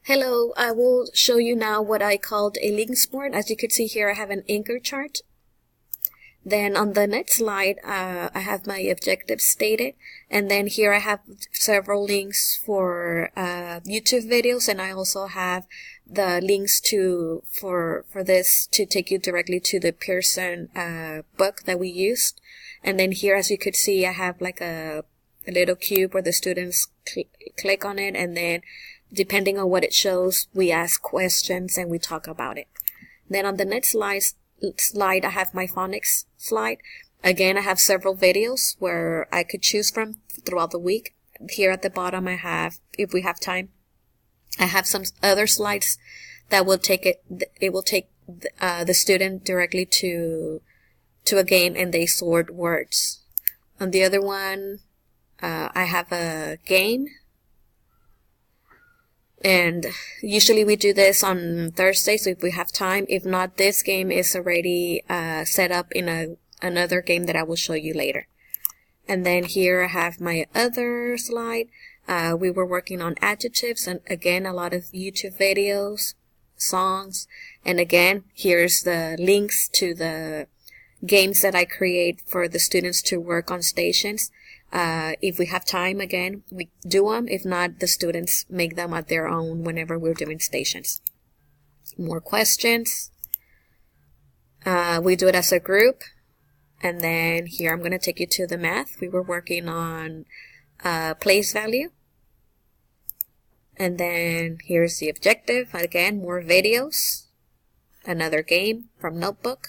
Hello, I will show you now what I called a links board. As you can see here, I have an anchor chart. Then on the next slide, I have my objectives stated. And then here I have several links for YouTube videos, and I also have the links for this to take you directly to the Pearson book that we used. And then here, as you could see, I have like a little cube where the students click on it, and then depending on what it shows, we ask questions and we talk about it. Then on the next slide, I have my phonics slide. Again, I have several videos where I could choose from throughout the week. Here at the bottom, I have, if we have time, I have some other slides that will take the student directly to a game, and they sort words. On the other one, I have a game. And usually we do this on Thursdays, so if we have time. If not, this game is already set up in another game that I will show you later. And then here I have my other slide. We were working on adjectives, and again, a lot of YouTube videos, songs. And again, here's the links to the games that I create for the students to work on stations. If we have time, again, we do them. If not, the students make them at their own whenever we're doing stations. More questions. We do it as a group. And then here I'm going to take you to the math. We were working on place value. And then here's the objective. Again, more videos. Another game from Notebook.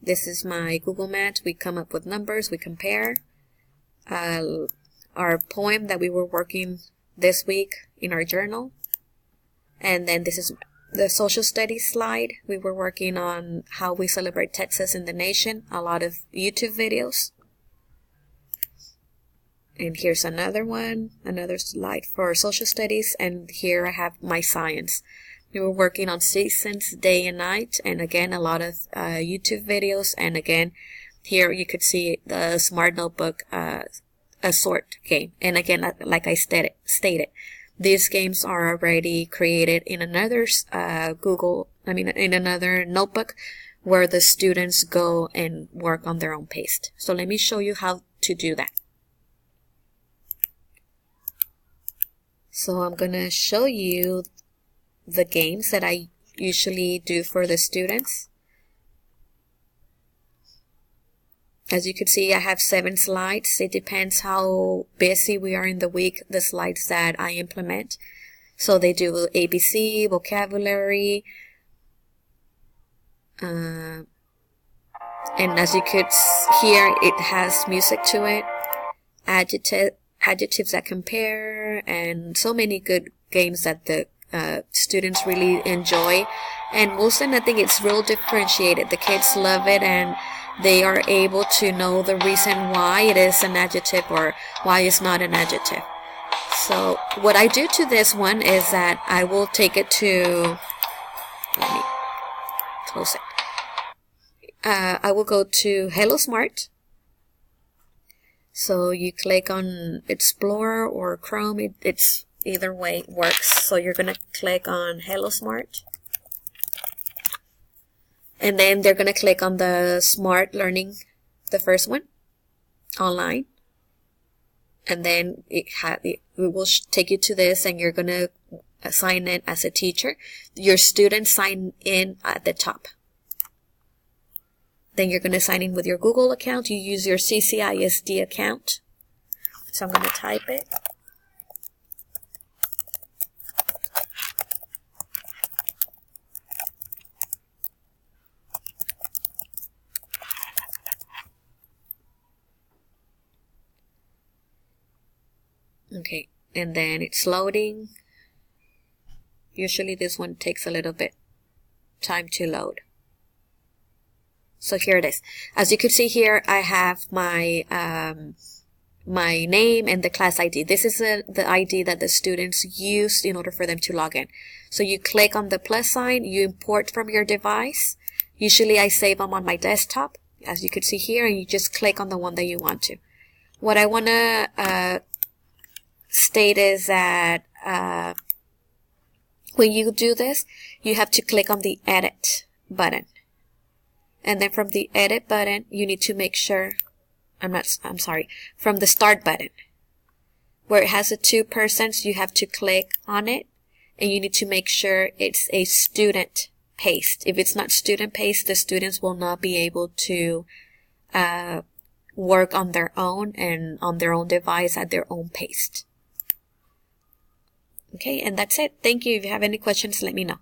This is my Google Math. We come up with numbers. We compare. Our poem that we were working this week in our journal. And then this is the social studies slide. We were working on how we celebrate Texas in the nation. A lot of YouTube videos. And here's another one, another slide for social studies. And here I have my science. We were working on seasons, day and night. And again, a lot of YouTube videos. And again, here you could see the Smart Notebook a sort game. And again, like I stated, these games are already created in another in another notebook where the students go and work on their own pace. So let me show you how to do that. So I'm going to show you the games that I usually do for the students. As you can see, I have 7 slides. It depends how busy we are in the week, the slides that I implement. So they do ABC, vocabulary, and as you could hear, it has music to it, adjectives that compare, and so many good games that the students really enjoy. And Wilson, I think it's real differentiated. The kids love it, and they are able to know the reason why it is an adjective or why it's not an adjective. So what I do to this one is that I will take it to, let me close it. I will go to Hello Smart. So you click on Explorer or Chrome. It's either way works. So you're going to click on Hello Smart. And then they're going to click on the Smart Learning, the first one, online. And then it will take you to this, and you're going to sign in as a teacher. Your students sign in at the top. Then you're going to sign in with your Google account. You use your CCISD account. So I'm going to type it. Okay, and then it's loading. Usually this one takes a little bit time to load. So here it is. As you can see here, I have my my name and the class ID. This is the ID that the students use in order for them to log in. So you click on the plus sign, you import from your device. Usually I save them on my desktop, as you can see here, and you just click on the one that you want to. What I want to state is that When you do this, you have to click on the edit button. And then from the edit button, you need to make sure, from the start button, where it has the 2%, you have to click on it, and you need to make sure it's a student paste. If it's not student paste, the students will not be able to work on their own and on their own device at their own pace. Okay, and that's it. Thank you. If you have any questions, let me know.